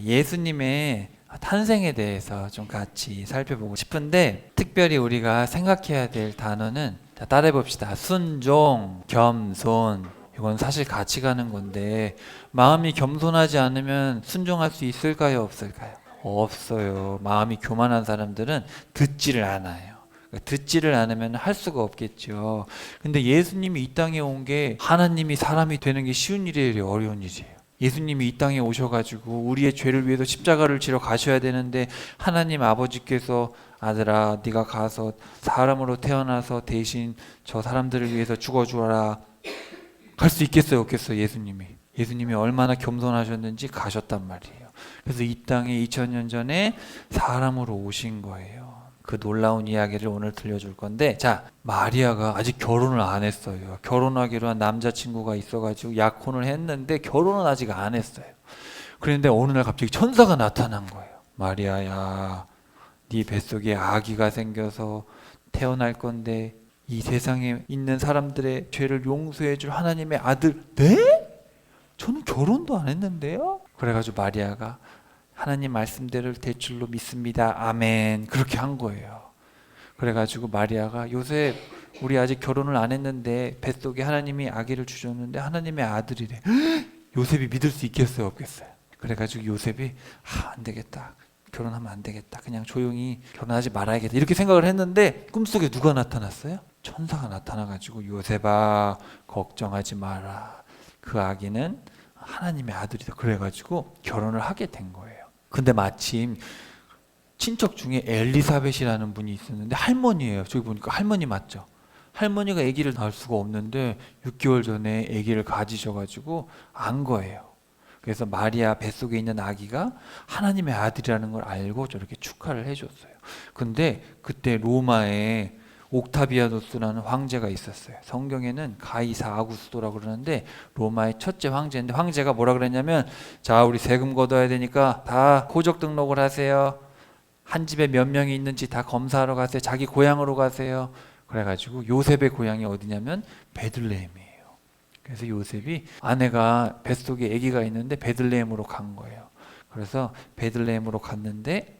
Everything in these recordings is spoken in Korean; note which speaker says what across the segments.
Speaker 1: 예수님의 탄생에 대해서 좀 같이 살펴보고 싶은데, 특별히 우리가 생각해야 될 단어는, 자, 따라해 봅시다. 순종, 겸손. 이건 사실 같이 가는 건데, 마음이 겸손하지 않으면 순종할 수 있을까요, 없을까요? 없어요. 마음이 교만한 사람들은 듣지를 않아요. 듣지를 않으면 할 수가 없겠죠. 근데 예수님이 이 땅에 온 게, 하나님이 사람이 되는 게 쉬운 일이에요, 어려운 일이에요? 예수님이 이 땅에 오셔가지고 우리의 죄를 위해서 십자가를 지러 가셔야 되는데, 하나님 아버지께서 아들아 네가 가서 사람으로 태어나서 대신 저 사람들을 위해서 죽어주어라, 갈 수 있겠어요, 없겠어요? 예수님이 얼마나 겸손하셨는지 가셨단 말이에요. 그래서 이 땅에 2000년 전에 사람으로 오신 거예요. 그 놀라운 이야기를 오늘 들려줄 건데, 자, 마리아가 아직 결혼을 안 했어요. 결혼하기로 한 남자친구가 있어가지고 약혼을 했는데 결혼은 아직 안 했어요. 그런데 어느 날 갑자기 천사가 나타난 거예요. 마리아야, 네 뱃속에 아기가 생겨서 태어날 건데 이 세상에 있는 사람들의 죄를 용서해 줄 하나님의 아들. 네? 저는 결혼도 안 했는데요? 그래가지고 마리아가 하나님 말씀대로 될 줄로 믿습니다. 아멘. 그렇게 한 거예요. 그래가지고 마리아가, 요셉, 우리 아직 결혼을 안 했는데 뱃속에 하나님이 아기를 주셨는데 하나님의 아들이래. 요셉이 믿을 수 있겠어요, 없겠어요? 그래가지고 요셉이 안 되겠다. 결혼하면 안 되겠다. 그냥 조용히 결혼하지 말아야겠다. 이렇게 생각을 했는데 꿈속에 누가 나타났어요? 천사가 나타나가지고, 요셉아 걱정하지 마라. 그 아기는 하나님의 아들이다. 그래가지고 결혼을 하게 된 거예요. 근데 마침 친척 중에 엘리사벳이라는 분이 있었는데, 할머니예요. 저기 보니까 할머니 맞죠? 할머니가 아기를 낳을 수가 없는데 6개월 전에 아기를 가지셔가지고 안 거예요. 그래서 마리아 뱃속에 있는 아기가 하나님의 아들이라는 걸 알고 저렇게 축하를 해줬어요. 근데 그때 로마에 옥타비아노스라는 황제가 있었어요. 성경에는 가이사 아구스토라고 그러는데 로마의 첫째 황제인데, 황제가 뭐라 그랬냐면, 자, 우리 세금 걷어야 되니까 다 호적 등록을 하세요. 한 집에 몇 명이 있는지 다 검사하러 가세요. 자기 고향으로 가세요. 그래가지고 요셉의 고향이 어디냐면 베들레헴이에요. 그래서 요셉이 아내가 뱃속에 아기가 있는데 베들레헴으로 간 거예요. 그래서 베들레헴으로 갔는데,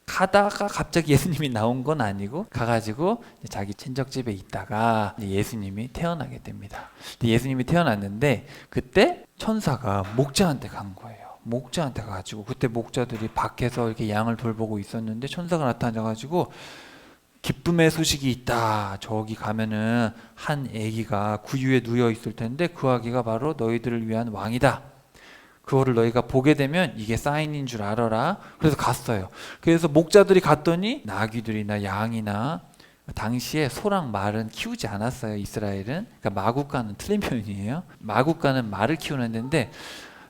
Speaker 1: 가다가 갑자기 예수님이 나온 건 아니고, 가가지고 자기 친척집에 있다가 예수님이 태어나게 됩니다. 예수님이 태어났는데 그때 천사가 목자한테 간 거예요. 목자한테 가가지고, 그때 목자들이 밖에서 이렇게 양을 돌보고 있었는데 천사가 나타나가지고, 기쁨의 소식이 있다. 저기 가면은 한 아기가 구유에 누워 있을 텐데 그 아기가 바로 너희들을 위한 왕이다. 그거를 너희가 보게 되면 이게 사인인 줄 알아라. 그래서 갔어요. 그래서 목자들이 갔더니 나귀들이나 양이나, 당시에 소랑 말은 키우지 않았어요, 이스라엘은. 그러니까 마구간은 틀린 표현이에요. 마구간은 말을 키우는 데인데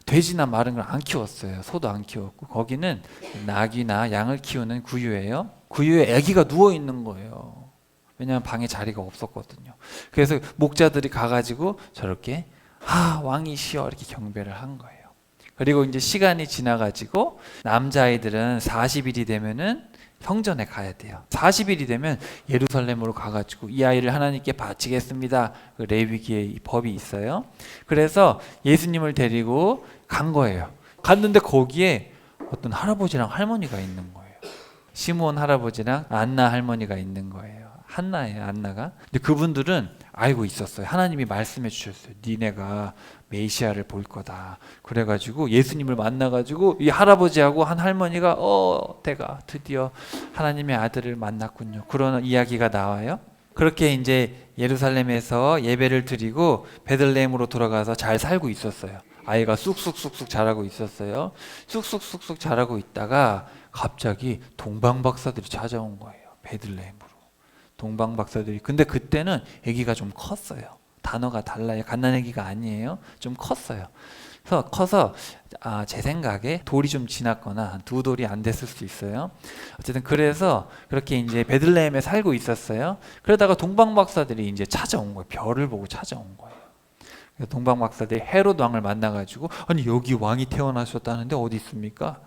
Speaker 1: 돼지나 말은 걸 안 키웠어요. 소도 안 키웠고, 거기는 나귀나 양을 키우는 구유예요. 구유에 아기가 누워 있는 거예요. 왜냐하면 방에 자리가 없었거든요. 그래서 목자들이 가가지고 저렇게 왕이시여 이렇게 경배를 한 거예요. 그리고 이제 시간이 지나가지고 남자아이들은 40일이 되면은 성전에 가야 돼요. 40일이 되면 예루살렘으로 가가지고 이 아이를 하나님께 바치겠습니다. 그 레위기의 법이 있어요. 그래서 예수님을 데리고 간 거예요. 갔는데 거기에 어떤 할아버지랑 할머니가 있는 거예요. 시므온 할아버지랑 안나 할머니가 있는 거예요. 한나예요, 안나가. 근데 그분들은 알고 있었어요. 하나님이 말씀해 주셨어요. 니네가 메시아를 볼 거다. 그래가지고 예수님을 만나가지고 이 할아버지하고 한 할머니가 내가 드디어 하나님의 아들을 만났군요. 그런 이야기가 나와요. 그렇게 이제 예루살렘에서 예배를 드리고 베들레헴으로 돌아가서 잘 살고 있었어요. 아이가 쑥쑥쑥쑥 자라고 있었어요. 쑥쑥쑥쑥 자라고 있다가 갑자기 동방박사들이 찾아온 거예요. 베들레헴으로. 동방박사들이. 근데 그때는 아기가 좀 컸어요. 단어가 달라요. 갓난아기가 아니에요. 좀 컸어요. 그래서 커서 제 생각에 돌이 좀 지났거나 한 2돌이 안 됐을 수 있어요. 어쨌든 그래서 그렇게 이제 베들레헴에 살고 있었어요. 그러다가 동방박사들이 이제 찾아온 거예요. 별을 보고 찾아온 거예요. 그래서 동방박사들이 헤롯 왕을 만나가지고, 아니 여기 왕이 태어나셨다는데 어디 있습니까?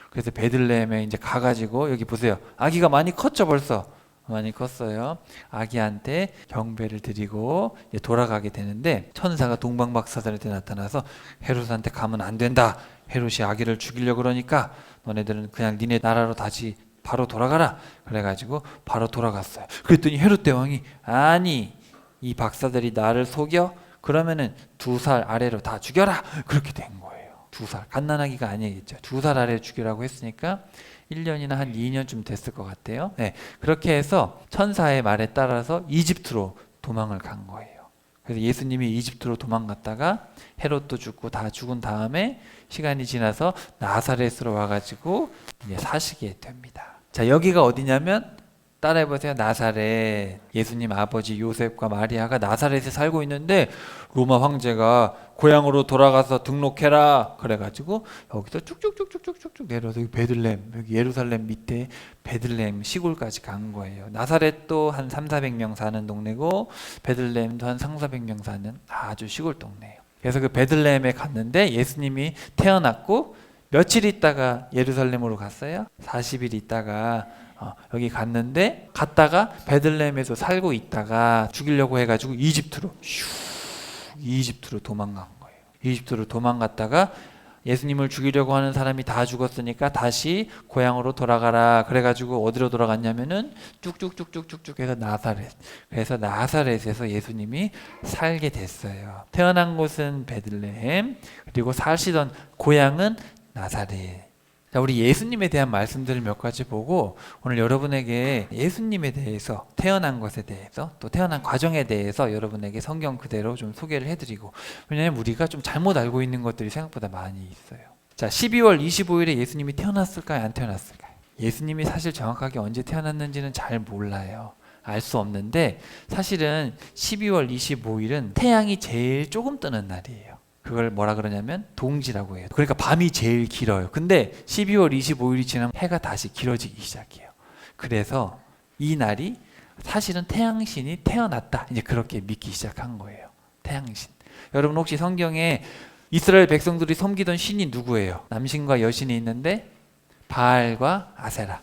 Speaker 1: 그래서 베들레헴에 이제 가가지고, 여기 보세요. 아기가 많이 컸죠, 벌써. 많이 컸어요. 아기한테 경배를 드리고 돌아가게 되는데, 천사가 동방박사들한테 나타나서 헤롯한테 가면 안 된다. 헤롯이 아기를 죽이려고 그러니까 너네들은 그냥 니네 나라로 다시 바로 돌아가라. 그래가지고 바로 돌아갔어요. 그랬더니 헤롯 대왕이 아니 이 박사들이 나를 속여? 그러면은 2살 아래로 다 죽여라. 그렇게 된 거예요. 2살 갓난아기가 아니겠죠. 2살 아래로 죽이라고 했으니까 1년이나 한 2년쯤 됐을 것 같아요. 네, 그렇게 해서 천사의 말에 따라서 이집트로 도망을 간 거예요. 그래서 예수님이 이집트로 도망갔다가 헤롯도 죽고 다 죽은 다음에 시간이 지나서 나사렛으로 와가지고 이제 사시게 됩니다. 자, 여기가 어디냐면 따라해보세요. 나사렛. 예수님 아버지 요셉과 마리아가 나사렛에 살고 있는데 로마 황제가 고향으로 돌아가서 등록해라 그래가지고 여기서 쭉쭉쭉쭉쭉쭉 내려서 여기 베들레헴, 여기 예루살렘 밑에 베들레헴 시골까지 간 거예요. 나사렛도 한 300~400명 사는 동네고 베들레헴도 한 300~400명 사는 아주 시골 동네예요. 그래서 그 베들레헴에 갔는데 예수님이 태어났고 며칠 있다가 예루살렘으로 갔어요. 40일 있다가 여기 갔다가 베들레헴에서 살고 있다가 죽이려고 해가지고 이집트로 도망간 거예요. 이집트로 도망갔다가 예수님을 죽이려고 하는 사람이 다 죽었으니까 다시 고향으로 돌아가라 그래가지고 어디로 돌아갔냐면은 쭉쭉쭉쭉쭉쭉 해서 나사렛. 그래서 나사렛에서 예수님이 살게 됐어요. 태어난 곳은 베들레헴, 그리고 사시던 고향은 나사렛. 자, 우리 예수님에 대한 말씀들을 몇 가지 보고 오늘 여러분에게 예수님에 대해서, 태어난 것에 대해서, 또 태어난 과정에 대해서 여러분에게 성경 그대로 좀 소개를 해드리고, 왜냐하면 우리가 좀 잘못 알고 있는 것들이 생각보다 많이 있어요. 자, 12월 25일에 예수님이 태어났을까요? 안 태어났을까요? 예수님이 사실 정확하게 언제 태어났는지는 잘 몰라요. 알 수 없는데 사실은 12월 25일은 태양이 제일 조금 뜨는 날이에요. 그걸 뭐라 그러냐면 동지라고 해요. 그러니까 밤이 제일 길어요. 근데 12월 25일이 지나면 해가 다시 길어지기 시작해요. 그래서 이 날이 사실은 태양신이 태어났다, 이제 그렇게 믿기 시작한 거예요. 태양신. 여러분 혹시 성경에 이스라엘 백성들이 섬기던 신이 누구예요? 남신과 여신이 있는데 바알과 아세라.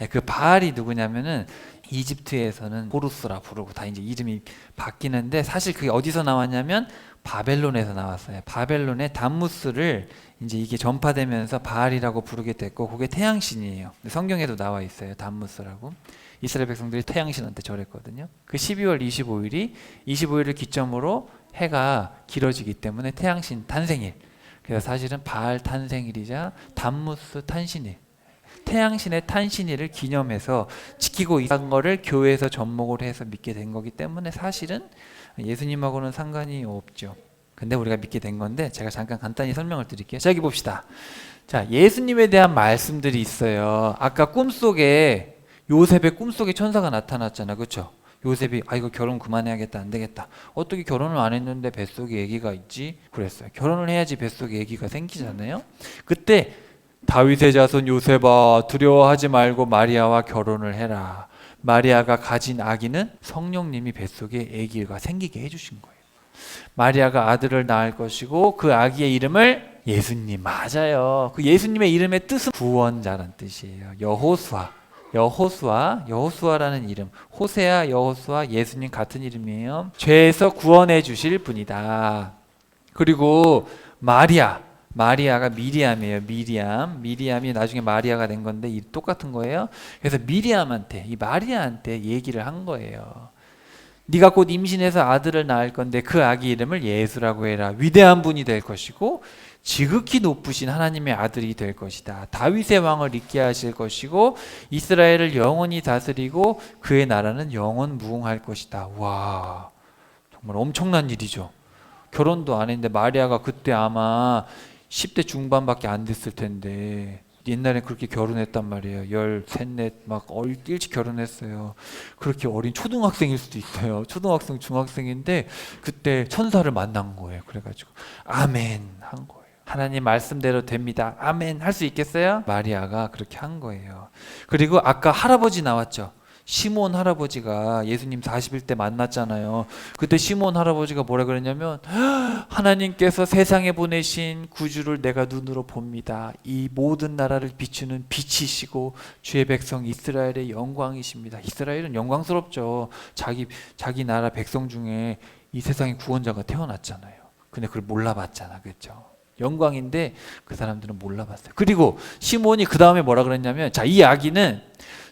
Speaker 1: 그 바알이 누구냐면은 이집트에서는 호루스라 부르고 다 이제 이름이 바뀌는데 사실 그게 어디서 나왔냐면 바벨론에서 나왔어요. 바벨론의 담무스를 이제 이게 전파되면서 바알이라고 부르게 됐고 그게 태양신이에요. 성경에도 나와 있어요. 담무스라고. 이스라엘 백성들이 태양신한테 절했거든요. 그 12월 25일을 기점으로 해가 길어지기 때문에 태양신 탄생일. 그래서 사실은 바알 탄생일이자 담무스 탄신일. 태양신의 탄신일을 기념해서 지키고 있는 거를 교회에서 접목을 해서 믿게 된 거기 때문에 사실은 예수님하고는 상관이 없죠. 근데 우리가 믿게 된 건데 제가 잠깐 간단히 설명을 드릴게요. 자, 여기 봅시다. 자, 예수님에 대한 말씀들이 있어요. 아까 꿈속에 요셉의 꿈속에 천사가 나타났잖아. 그렇죠? 요셉이 이거 결혼 그만해야겠다, 안 되겠다. 어떻게 결혼을 안 했는데 뱃속에 아기가 있지? 그랬어요. 결혼을 해야지 뱃속에 아기가 생기잖아요. 그때 다윗의 자손 요셉아 두려워하지 말고 마리아와 결혼을 해라. 마리아가 가진 아기는 성령님이 뱃속에 아기가 생기게 해주신 거예요. 마리아가 아들을 낳을 것이고 그 아기의 이름을 예수님. 맞아요. 그 예수님의 이름의 뜻은 구원자란 뜻이에요. 여호수아라는 이름. 호세아, 여호수아, 예수님 같은 이름이에요. 죄에서 구원해 주실 분이다. 그리고 마리아가 미리암이에요. 미리암이 나중에 마리아가 된 건데 이 똑같은 거예요. 그래서 이 마리아한테 얘기를 한 거예요. 네가 곧 임신해서 아들을 낳을 건데 그 아기 이름을 예수라고 해라. 위대한 분이 될 것이고 지극히 높으신 하나님의 아들이 될 것이다. 다윗의 왕을 있게 하실 것이고 이스라엘을 영원히 다스리고 그의 나라는 영원 무궁할 것이다. 와, 정말 엄청난 일이죠. 결혼도 안 했는데 마리아가 그때 아마 10대 중반밖에 안 됐을 텐데 옛날에 그렇게 결혼했단 말이에요. 13, 막 일찍 결혼했어요. 그렇게 어린 초등학생일 수도 있어요. 초등학생, 중학생인데 그때 천사를 만난 거예요. 그래가지고 아멘 한 거예요. 하나님 말씀대로 됩니다. 아멘 할 수 있겠어요? 마리아가 그렇게 한 거예요. 그리고 아까 할아버지 나왔죠. 시몬 할아버지가 예수님 40일 때 만났잖아요. 그때 시몬 할아버지가 뭐라 그랬냐면 하나님께서 세상에 보내신 구주를 내가 눈으로 봅니다. 이 모든 나라를 비추는 빛이시고 주의 백성 이스라엘의 영광이십니다. 이스라엘은 영광스럽죠. 자기 나라 백성 중에 이 세상의 구원자가 태어났잖아요. 근데 그걸 몰라봤잖아. 그렇죠? 영광인데 그 사람들은 몰라봤어요. 그리고 시몬이 그 다음에 뭐라 그랬냐면, 자, 이 아기는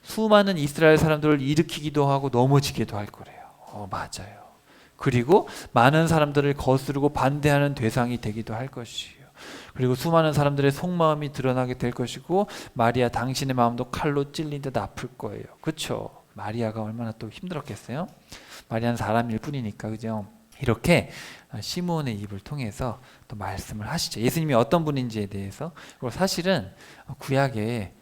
Speaker 1: 수많은 이스라엘 사람들을 일으키기도 하고 넘어지기도 할 거래요. 맞아요. 그리고 많은 사람들을 거스르고 반대하는 대상이 되기도 할 것이에요. 그리고 수많은 사람들의 속마음이 드러나게 될 것이고, 마리아 당신의 마음도 칼로 찔린 듯 아플 거예요. 그렇죠? 마리아가 얼마나 또 힘들었겠어요? 마리아는 사람일 뿐이니까, 그죠? 이렇게 시몬의 입을 통해서 또 말씀을 하시죠. 예수님이 어떤 분인지에 대해서. 그리고 사실은 구약에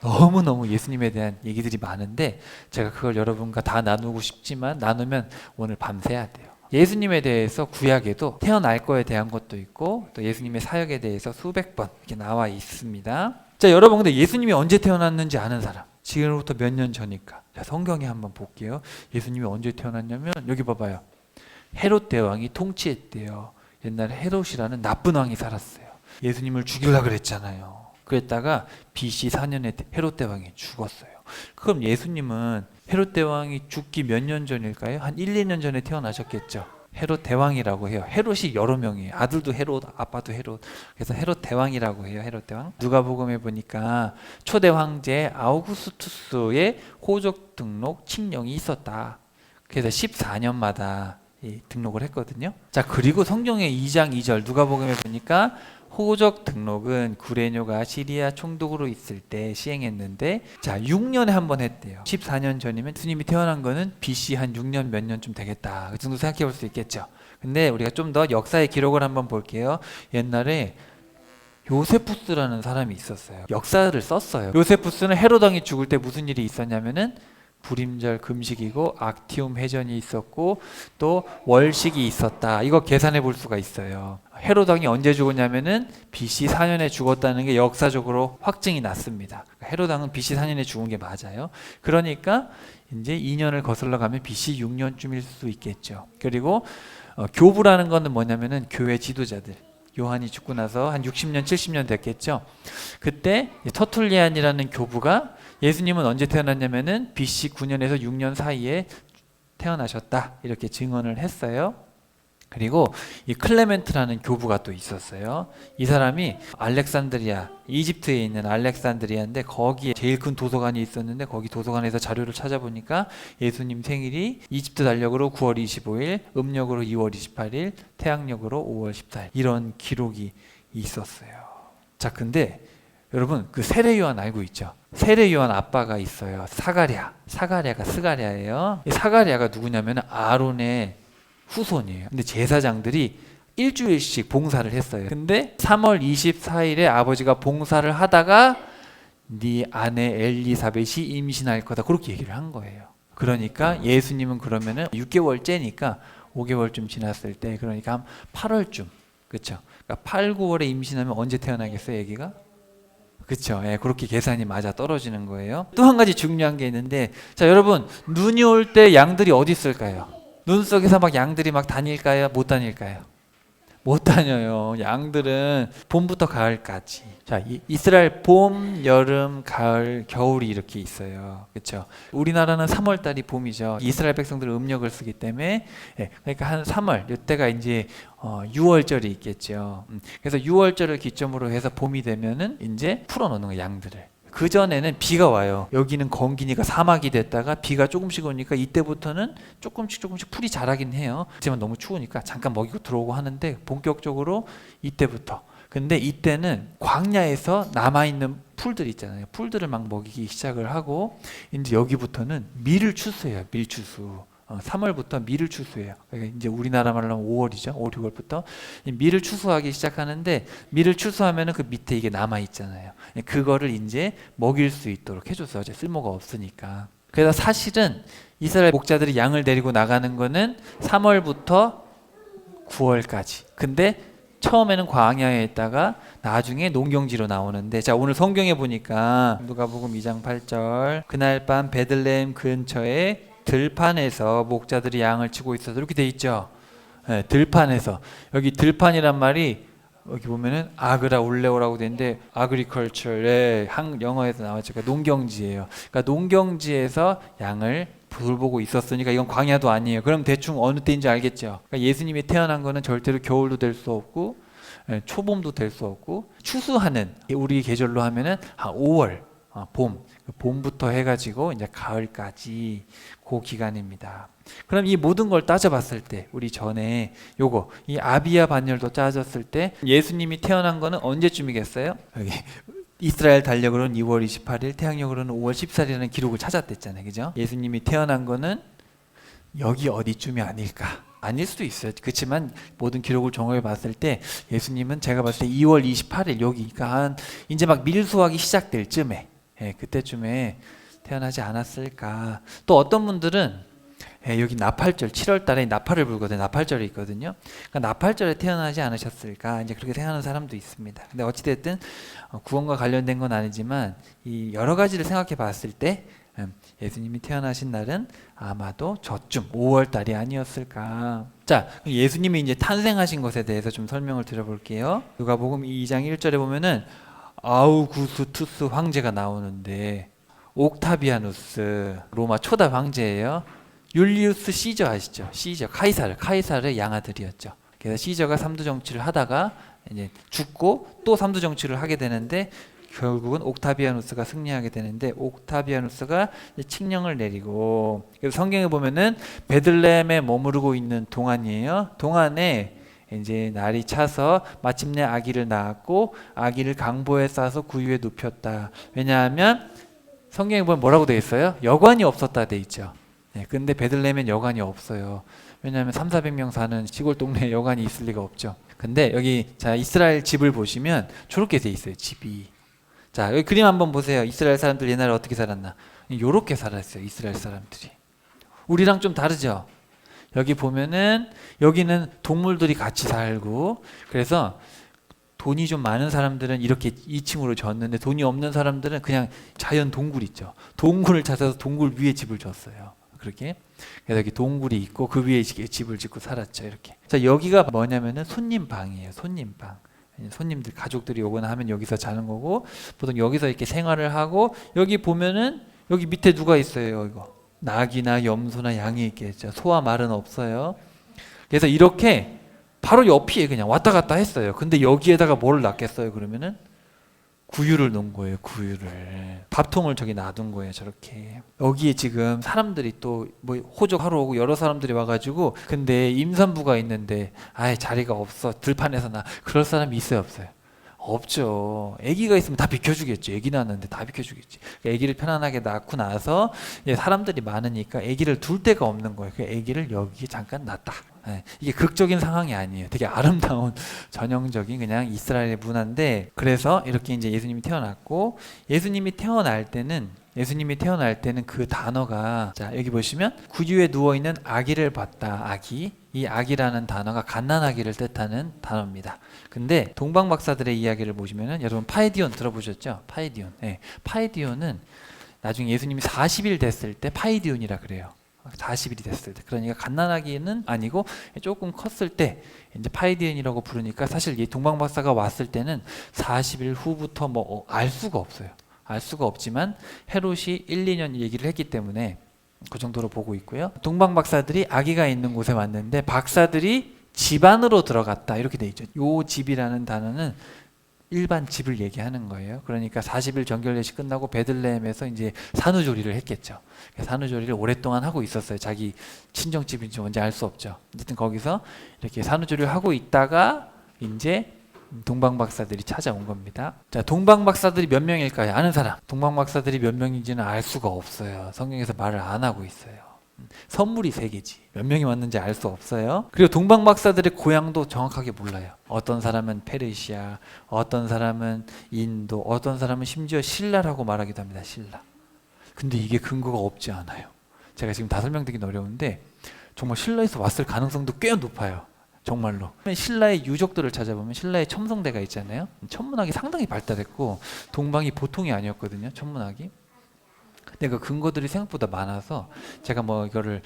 Speaker 1: 너무너무 예수님에 대한 얘기들이 많은데 제가 그걸 여러분과 다 나누고 싶지만 나누면 오늘 밤새야 돼요. 예수님에 대해서 구약에도 태어날 거에 대한 것도 있고 또 예수님의 사역에 대해서 수백 번 이렇게 나와 있습니다. 자, 여러분, 근데 예수님이 언제 태어났는지 아는 사람? 지금부터 몇 년 전일까? 자, 성경에 한번 볼게요. 예수님이 언제 태어났냐면 여기 봐봐요. 헤롯 대왕이 통치했대요. 옛날에 헤롯이라는 나쁜 왕이 살았어요. 예수님을 죽이려고 그랬잖아요. 그랬다가 BC 4년에 헤롯 대왕이 죽었어요. 그럼 예수님은 헤롯 대왕이 죽기 몇 년 전일까요? 한 1, 2년 전에 태어나셨겠죠. 헤롯 대왕이라고 해요. 헤롯이 여러 명이에요. 아들도 헤롯, 아빠도 헤롯. 그래서 헤롯 대왕이라고 해요. 헤롯 대왕. 누가복음에 보니까 초대 황제 아우구스투스의 호적 등록 칙령이 있었다. 그래서 14년마다 등록을 했거든요. 자, 그리고 성경의 2장 2절 누가복음에 보니까 호적 등록은 구레뇨가 시리아 총독으로 있을 때 시행했는데, 자, 6년에 한 번 했대요. 14년 전이면 예수님이 태어난 거는 BC 한 6년 몇 년쯤 되겠다. 그 정도 생각해 볼 수 있겠죠. 근데 우리가 좀 더 역사의 기록을 한번 볼게요. 옛날에 요세푸스라는 사람이 있었어요. 역사를 썼어요. 요세푸스는 헤롯 왕이 죽을 때 무슨 일이 있었냐면은 불임절 금식이고 악티움 회전이 있었고 또 월식이 있었다. 이거 계산해 볼 수가 있어요. 헤롯 왕이 언제 죽었냐면은 BC 4년에 죽었다는 게 역사적으로 확증이 났습니다. 헤롯 왕은 BC 4년에 죽은 게 맞아요. 그러니까 이제 2년을 거슬러 가면 BC 6년쯤일 수 있겠죠. 그리고 교부라는 거는 뭐냐면은 교회 지도자들. 요한이 죽고 나서 한 60년, 70년 됐겠죠. 그때 터툴리안이라는 교부가 예수님은 언제 태어났냐면은 BC 9년에서 6년 사이에 태어나셨다. 이렇게 증언을 했어요. 그리고 이 클레멘트라는 교부가 또 있었어요. 이 사람이 알렉산드리아, 이집트에 있는 알렉산드리아인데 거기에 제일 큰 도서관이 있었는데 거기 도서관에서 자료를 찾아보니까 예수님 생일이 이집트 달력으로 9월 25일, 음력으로 2월 28일, 태양력으로 5월 14일 이런 기록이 있었어요. 자, 근데 여러분 그 세례 요한 알고 있죠? 세례 요한 아빠가 있어요. 사가랴가 스가랴예요. 이 사가랴가 누구냐면 아론의 후손이에요. 근데 제사장들이 일주일씩 봉사를 했어요. 근데 3월 24일에 아버지가 봉사를 하다가 네 아내 엘리사벳이 임신할 거다. 그렇게 얘기를 한 거예요. 그러니까 예수님은 그러면은 6개월째니까 5개월쯤 지났을 때 그러니까 한 8월쯤. 그렇죠? 그러니까 8, 9월에 임신하면 언제 태어나겠어요, 애기가? 그렇죠. 예, 그렇게 계산이 맞아 떨어지는 거예요. 또 한 가지 중요한 게 있는데, 자, 여러분 눈이 올 때 양들이 어디 있을까요? 눈 속에서 막 양들이 막 다닐까요? 못 다닐까요? 못 다녀요. 양들은 봄부터 가을까지. 자, 이스라엘 봄, 여름, 가을, 겨울이 이렇게 있어요. 그렇죠? 우리나라는 3월 달이 봄이죠. 이스라엘 백성들은 음력을 쓰기 때문에 그러니까 한 3월 이때가 이제 6월절이 있겠죠. 그래서 6월절을 기점으로 해서 봄이 되면은 이제 풀어놓는 거예요, 양들을. 그 전에는 비가 와요. 여기는 건기니까 사막이 됐다가 비가 조금씩 오니까 이때부터는 조금씩 풀이 자라긴 해요. 하지만 너무 추우니까 잠깐 먹이고 들어오고 하는데 본격적으로 이때부터. 근데 이때는 광야에서 남아있는 풀들 있잖아요. 풀들을 막 먹이기 시작을 하고 이제 여기부터는 밀을 추수해요. 밀추수. 3월부터 밀을 추수해요. 그러니까 이제 우리나라 말로 하면 5월이죠. 5, 6월부터 밀을 추수하기 시작하는데 밀을 추수하면은 그 밑에 이게 남아 있잖아요. 그거를 이제 먹일 수 있도록 해줬어요. 쓸모가 없으니까. 그래서 사실은 이스라엘 목자들이 양을 데리고 나가는 거는 3월부터 9월까지. 근데 처음에는 광야에 있다가 나중에 농경지로 나오는데, 자, 오늘 성경에 보니까 누가복음 2장 8절 그날 밤 베들레헴 근처에 들판에서 목자들이 양을 치고 있어서 이렇게 돼 있죠. 네, 들판에서. 여기 들판이란 말이 여기 보면은 아그라 울레오라고 되는데 아그리컬처의 영어에서 나왔죠. 그러니까 농경지예요. 그러니까 농경지에서 양을 돌보고 있었으니까 이건 광야도 아니에요. 그럼 대충 어느 때인지 알겠죠. 그러니까 예수님이 태어난 거는 절대로 겨울도 될 수 없고 초봄도 될 수 없고 추수하는 우리 계절로 하면은 5월 봄, 봄부터 해가지고 이제 가을까지 그 기간입니다. 그럼 이 모든 걸 따져봤을 때 우리 전에 요거 이 아비야 반열도 따졌을 때 예수님이 태어난 거는 언제쯤이겠어요? 여기 이스라엘 달력으로는 2월 28일, 태양력으로는 5월 14일이라는 기록을 찾았댔잖아요, 그죠? 예수님이 태어난 거는 여기 어디쯤이 아닐까? 아닐 수도 있어요. 그렇지만 모든 기록을 종합해 봤을 때 예수님은 제가 봤을 때 2월 28일 여기 그러니까 한 이제 막 밀수하기 시작될 쯤에 그때쯤에 태어나지 않았을까. 또 어떤 분들은 여기 나팔절 7월 달에 나팔을 불거든요. 나팔절이 있거든요. 그러니까 나팔절에 태어나지 않으셨을까 이제 그렇게 생각하는 사람도 있습니다. 근데 어찌됐든 구원과 관련된 건 아니지만 이 여러 가지를 생각해 봤을 때 예수님이 태어나신 날은 아마도 저쯤 5월 달이 아니었을까. 자, 예수님이 이제 탄생하신 것에 대해서 좀 설명을 드려볼게요. 누가복음 2장 1절에 보면은 아우구스투스 황제가 나오는데 옥타비아누스 로마 초대 황제예요. 율리우스 시저 아시죠? 시저 카이사르의 양아들이었죠. 그래서 시저가 삼두 정치를 하다가 이제 죽고 또 삼두 정치를 하게 되는데 결국은 옥타비아누스가 승리하게 되는데 옥타비아누스가 칙령을 내리고 그래서 성경에 보면은 베들레헴에 머무르고 있는 동안이에요. 동안에 이제 날이 차서 마침내 아기를 낳았고 아기를 강보에 싸서 구유에 눕혔다. 왜냐하면 성경에 보면 뭐라고 되어 있어요? 여관이 없었다 돼 있죠. 근데 베들레헴엔 여관이 없어요. 왜냐하면 300~400명 사는 시골 동네에 여관이 있을 리가 없죠. 근데 여기 자 이스라엘 집을 보시면 저렇게 돼 있어요. 집이. 자 여기 그림 한번 보세요. 이스라엘 사람들 옛날에 어떻게 살았나? 요렇게 살았어요. 이스라엘 사람들이. 우리랑 좀 다르죠. 여기 보면은 여기는 동물들이 같이 살고 그래서 돈이 좀 많은 사람들은 이렇게 2층으로 졌는데 돈이 없는 사람들은 그냥 자연 동굴 있죠. 동굴을 찾아서 동굴 위에 집을 졌어요. 그렇게. 그래서 여기 동굴이 있고 그 위에 집을 짓고 살았죠. 이렇게. 자 여기가 뭐냐면은 손님방이에요. 손님방. 손님들 가족들이 오거나 하면 여기서 자는 거고 보통 여기서 이렇게 생활을 하고 여기 보면은 여기 밑에 누가 있어요. 이거 낙이나 염소나 양이 있겠죠. 소와 말은 없어요. 그래서 이렇게 바로 옆이에요. 그냥 왔다 갔다 했어요. 근데 여기에다가 뭘 놨겠어요? 그러면은 구유를 놓은 거예요. 구유를 밥통을 저기 놔둔 거예요. 저렇게 여기에 지금 사람들이 또 뭐 호적하러 오고 여러 사람들이 와가지고 근데 임산부가 있는데 아예 자리가 없어 들판에서 나 그럴 사람이 있어요? 없어요? 없죠. 아기가 있으면 다 비켜주겠죠. 아기 낳았는데 다 비켜주겠지. 그러니까 아기를 편안하게 낳고 나서 이제 사람들이 많으니까 아기를 둘 데가 없는 거예요. 그 아기를 여기 잠깐 놨다. 이게 극적인 상황이 아니에요. 되게 아름다운 전형적인 그냥 이스라엘의 문화인데 그래서 이렇게 이제 예수님이 태어났고 예수님이 태어날 때는 그 단어가 자 여기 보시면 구유에 누워있는 아기를 봤다. 아기 이 아기라는 단어가 갓난아기를 뜻하는 단어입니다. 근데 동방박사들의 이야기를 보시면은 여러분 파이디온 들어보셨죠? 파이디온. 파이디온은 나중에 예수님이 40일 됐을 때 파이디온이라 그래요. 40일이 됐을 때 그러니까 갓난아기는 아니고 조금 컸을 때 이제 파이디온이라고 부르니까 사실 이 동방박사가 왔을 때는 40일 후부터 뭐 알 수가 없어요. 알 수가 없지만 헤롯이 1, 2년 얘기를 했기 때문에 그 정도로 보고 있고요. 동방박사들이 아기가 있는 곳에 왔는데 박사들이 집 안으로 들어갔다 이렇게 돼 있죠. 요 집이라는 단어는 일반 집을 얘기하는 거예요. 그러니까 40일 정결례식 끝나고 베들레헴에서 이제 산후조리를 했겠죠. 산후조리를 오랫동안 하고 있었어요. 자기 친정집인지 뭔지 알 수 없죠. 어쨌든 거기서 이렇게 산후조리를 하고 있다가 이제 동방박사들이 찾아온 겁니다. 자, 동방박사들이 몇 명일까요? 아는 사람. 동방박사들이 몇 명인지는 알 수가 없어요. 성경에서 말을 안 하고 있어요. 선물이 3개지. 몇 명이 왔는지 알 수 없어요. 그리고 동방박사들의 고향도 정확하게 몰라요. 어떤 사람은 페르시아, 어떤 사람은 인도, 어떤 사람은 심지어 신라라고 말하기도 합니다. 신라. 근데 이게 근거가 없지 않아요. 제가 지금 다 설명드리긴 어려운데 정말 신라에서 왔을 가능성도 꽤 높아요. 정말로. 신라의 유적들을 찾아보면 신라의 첨성대가 있잖아요. 천문학이 상당히 발달했고 동방이 보통이 아니었거든요. 천문학이. 근데 그 근거들이 생각보다 많아서 제가 뭐 이거를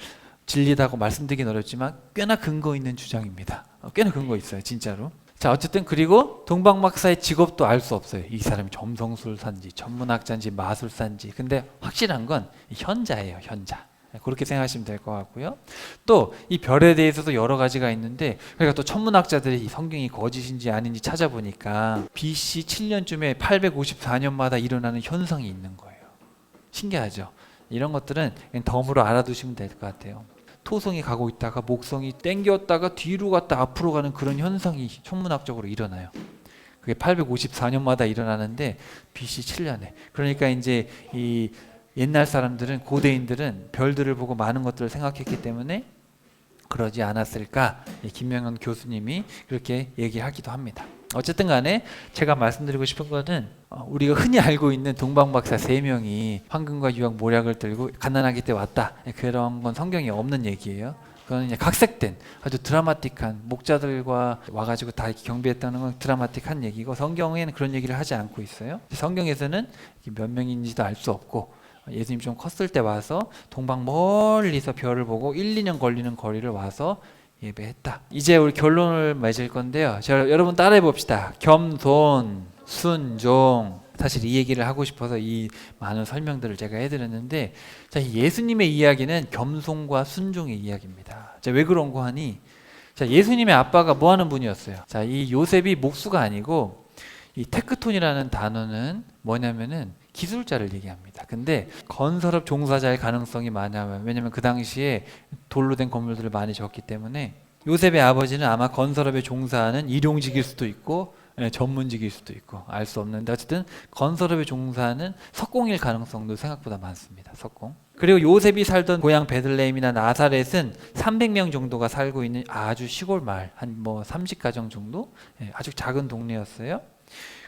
Speaker 1: 진리다고 말씀드리긴 어렵지만 꽤나 근거 있는 주장입니다. 꽤나 근거 있어요. 진짜로. 자 어쨌든 그리고 동방박사의 직업도 알 수 없어요. 이 사람이 점성술사인지 천문학자인지 마술사인지. 근데 확실한 건 현자예요. 현자. 그렇게 생각하시면 될 것 같고요. 또 이 별에 대해서도 여러 가지가 있는데, 그러니까 또 천문학자들이 이 성경이 거짓인지 아닌지 찾아보니까 BC 7년쯤에 854년마다 일어나는 현상이 있는 거예요. 신기하죠? 이런 것들은 그냥 덤으로 알아두시면 될 것 같아요. 토성이 가고 있다가 목성이 땡겼다가 뒤로 갔다 앞으로 가는 그런 현상이 천문학적으로 일어나요. 그게 854년마다 일어나는데 BC 7년에. 그러니까 이제 이 옛날 사람들은, 고대인들은 별들을 보고 많은 것들을 생각했기 때문에 그러지 않았을까, 김명현 교수님이 그렇게 얘기하기도 합니다. 어쨌든 간에 제가 말씀드리고 싶은 거는 우리가 흔히 알고 있는 동방박사 3명이 황금과 유황 모략을 들고 갓난아기 때 왔다, 그런 건 성경에 없는 얘기예요. 그건 이제 각색된 아주 드라마틱한, 목자들과 와가지고 다 경배했다는 건 드라마틱한 얘기고, 성경에는 그런 얘기를 하지 않고 있어요. 성경에서는 몇 명인지도 알 수 없고, 예수님 좀 컸을 때 와서 동방 멀리서 별을 보고 1, 2년 걸리는 거리를 와서 예배했다. 이제 우리 결론을 맺을 건데요. 여러분 따라해 봅시다. 겸손, 순종. 사실 이 얘기를 하고 싶어서 이 많은 설명들을 제가 해드렸는데, 자, 예수님의 이야기는 겸손과 순종의 이야기입니다. 자, 왜 그런 거 하니? 자, 예수님의 아빠가 뭐 하는 분이었어요? 자, 이 요셉이 목수가 아니고, 이 테크톤이라는 단어는 뭐냐면은 기술자를 얘기합니다. 근데 건설업 종사자의 가능성이 많아요. 왜냐하면 그 당시에 돌로 된 건물들을 많이 졌기 때문에. 요셉의 아버지는 아마 건설업에 종사하는 일용직일 수도 있고 전문직일 수도 있고 알 수 없는데, 어쨌든 건설업에 종사하는 석공일 가능성도 생각보다 많습니다. 석공. 그리고 요셉이 살던 고향 베들레헴이나 나사렛은 300명 정도가 살고 있는 아주 시골 마을, 한 뭐 30가정 정도, 아주 작은 동네였어요.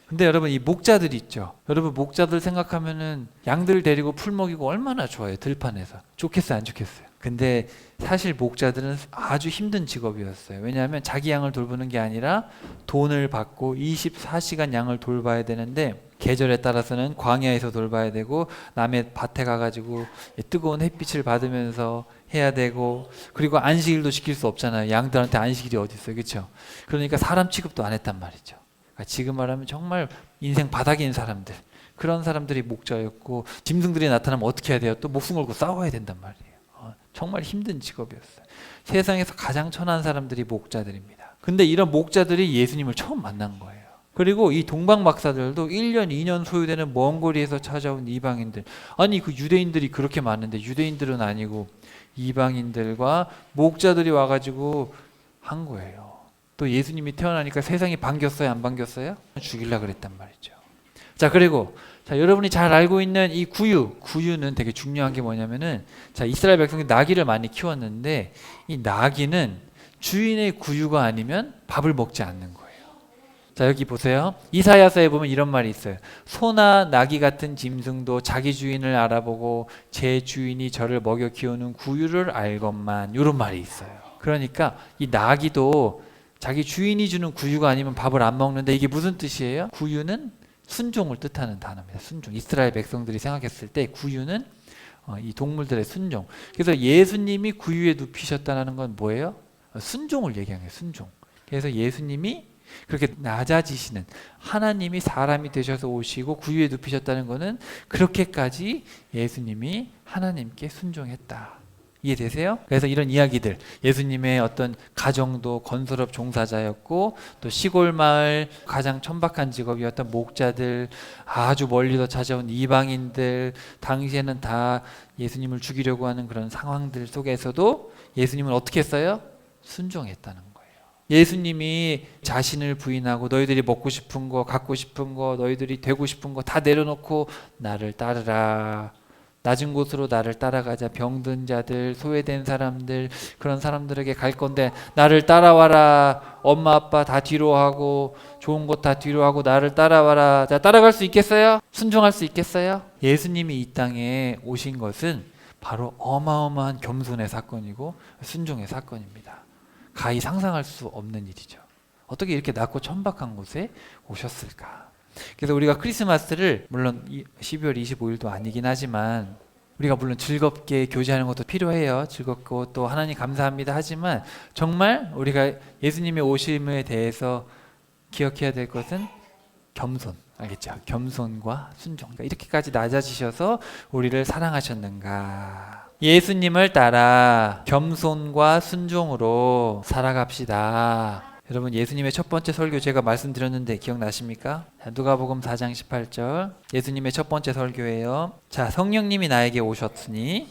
Speaker 1: 근데 여러분, 이 목자들 있죠. 여러분, 목자들 생각하면은 양들 데리고 풀 먹이고 얼마나 좋아요. 들판에서. 좋겠어요, 안 좋겠어요? 근데 사실 목자들은 아주 힘든 직업이었어요. 왜냐하면 자기 양을 돌보는 게 아니라 돈을 받고 24시간 양을 돌봐야 되는데, 계절에 따라서는 광야에서 돌봐야 되고 남의 밭에 가가지고 뜨거운 햇빛을 받으면서 해야 되고, 그리고 안식일도 지킬 수 없잖아요. 양들한테 안식일이 어디 있어요, 그렇죠? 그러니까 사람 취급도 안 했단 말이죠. 지금 말하면 정말 인생 바닥인 사람들, 그런 사람들이 목자였고, 짐승들이 나타나면 어떻게 해야 돼요? 또 목숨 걸고 싸워야 된단 말이에요. 정말 힘든 직업이었어요. 세상에서 가장 천한 사람들이 목자들입니다. 근데 이런 목자들이 예수님을 처음 만난 거예요. 그리고 이 동방박사들도 1년, 2년 소요되는 먼 거리에서 찾아온 이방인들, 아니 그 유대인들이 그렇게 많은데 유대인들은 아니고 이방인들과 목자들이 와가지고 한 거예요. 또 예수님이 태어나니까 세상이 반겼어요, 안 반겼어요? 죽이려고 그랬단 말이죠. 자, 그리고 자, 여러분이 잘 알고 있는 이 구유는 되게 중요한 게 뭐냐면은, 자, 이스라엘 백성이 나귀를 많이 키웠는데 이 나귀는 주인의 구유가 아니면 밥을 먹지 않는 거예요. 자, 여기 보세요. 이사야서에 보면 이런 말이 있어요. 소나 나귀 같은 짐승도 자기 주인을 알아보고 제 주인이 저를 먹여 키우는 구유를 알건만, 이런 말이 있어요. 그러니까 이 나귀도 자기 주인이 주는 구유가 아니면 밥을 안 먹는데, 이게 무슨 뜻이에요? 구유는 순종을 뜻하는 단어입니다. 순종. 이스라엘 백성들이 생각했을 때 구유는 이 동물들의 순종. 그래서 예수님이 구유에 눕히셨다는 건 뭐예요? 순종을 얘기하는 거예요. 순종. 그래서 예수님이 그렇게 낮아지시는, 하나님이 사람이 되셔서 오시고 구유에 눕히셨다는 것은 그렇게까지 예수님이 하나님께 순종했다. 이해되세요? 그래서 이런 이야기들, 예수님의 어떤 가정도 건설업 종사자였고, 또 시골 마을 가장 천박한 직업이었던 목자들, 아주 멀리서 찾아온 이방인들, 당시에는 다 예수님을 죽이려고 하는 그런 상황들 속에서도 예수님은 어떻게 했어요? 순종했다는 거예요. 예수님이 자신을 부인하고 너희들이 먹고 싶은 거, 갖고 싶은 거, 너희들이 되고 싶은 거 다 내려놓고 나를 따르라. 낮은 곳으로 나를 따라가자. 병든 자들, 소외된 사람들, 그런 사람들에게 갈 건데 나를 따라와라. 엄마 아빠 다 뒤로 하고 좋은 것 다 뒤로 하고 나를 따라와라. 자, 따라갈 수 있겠어요? 순종할 수 있겠어요? 예수님이 이 땅에 오신 것은 바로 어마어마한 겸손의 사건이고 순종의 사건입니다. 가히 상상할 수 없는 일이죠. 어떻게 이렇게 낮고 천박한 곳에 오셨을까? 그래서 우리가 크리스마스를, 물론 12월 25일도 아니긴 하지만 우리가 물론 즐겁게 교제하는 것도 필요해요. 즐겁고 또 하나님 감사합니다 하지만, 정말 우리가 예수님의 오심에 대해서 기억해야 될 것은 겸손, 알겠죠? 겸손과 순종. 그러니까 이렇게까지 낮아지셔서 우리를 사랑하셨는가? 예수님을 따라 겸손과 순종으로 살아갑시다. 여러분, 예수님의 첫 번째 설교 제가 말씀드렸는데 기억나십니까? 자, 누가복음 4장 18절. 예수님의 첫 번째 설교예요. 자, 성령님이 나에게 오셨으니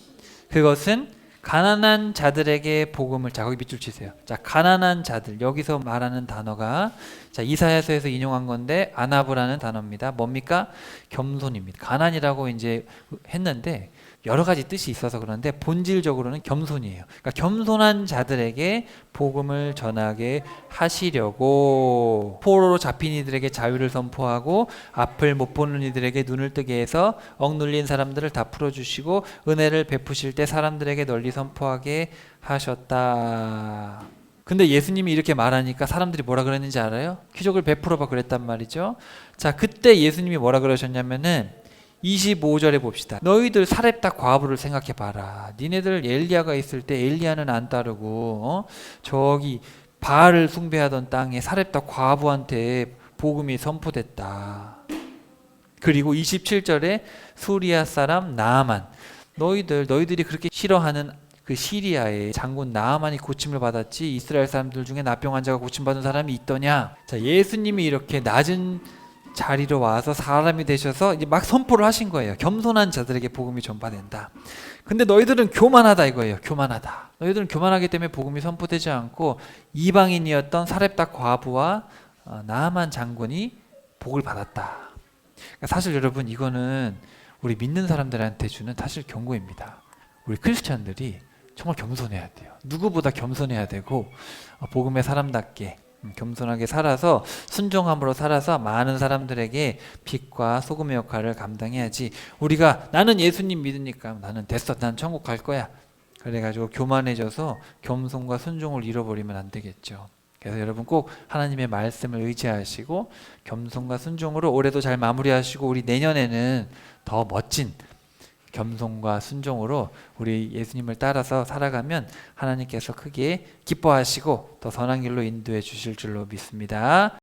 Speaker 1: 그것은 가난한 자들에게 복음을. 자, 거기 밑줄 치세요. 자, 가난한 자들. 여기서 말하는 단어가 자, 이사야서에서 인용한 건데 아나브라는 단어입니다. 뭡니까? 겸손입니다. 가난이라고 이제 했는데 여러 가지 뜻이 있어서 그런데 본질적으로는 겸손이에요. 그러니까 겸손한 자들에게 복음을 전하게 하시려고 포로로 잡힌 이들에게 자유를 선포하고 앞을 못 보는 이들에게 눈을 뜨게 해서 억눌린 사람들을 다 풀어주시고 은혜를 베푸실 때 사람들에게 널리 선포하게 하셨다. 근데 예수님이 이렇게 말하니까 사람들이 뭐라 그랬는지 알아요? 기적을 베풀어봐 그랬단 말이죠. 자, 그때 예수님이 뭐라 그러셨냐면은 25절에 봅시다. 너희들 사렙다 과부를 생각해봐라. 니네들 엘리야가 있을 때 엘리야는 안 따르고 저기 바알을 숭배하던 땅에 사렙다 과부한테 복음이 선포됐다. 그리고 27절에 수리아 사람 나아만. 너희들이 그렇게 싫어하는 그 시리아의 장군 나아만이 고침을 받았지 이스라엘 사람들 중에 나병 환자가 고침받은 사람이 있더냐. 자, 예수님이 이렇게 낮은 자리로 와서 사람이 되셔서 이제 막 선포를 하신 거예요. 겸손한 자들에게 복음이 전파된다. 근데 너희들은 교만하다 이거예요. 교만하다. 너희들은 교만하기 때문에 복음이 선포되지 않고 이방인이었던 사렙다 과부와 나아만 장군이 복을 받았다. 그러니까 사실 여러분 이거는 우리 믿는 사람들한테 주는 사실 경고입니다. 우리 크리스찬들이 정말 겸손해야 돼요. 누구보다 겸손해야 되고 복음의 사람답게 겸손하게 살아서 순종함으로 살아서 많은 사람들에게 빛과 소금의 역할을 감당해야지. 우리가 나는 예수님 믿으니까 나는 됐어, 난 천국 갈 거야 그래가지고 교만해져서 겸손과 순종을 잃어버리면 안 되겠죠. 그래서 여러분 꼭 하나님의 말씀을 의지하시고 겸손과 순종으로 올해도 잘 마무리하시고 우리 내년에는 더 멋진 겸손과 순종으로 우리 예수님을 따라서 살아가면 하나님께서 크게 기뻐하시고 더 선한 길로 인도해 주실 줄로 믿습니다.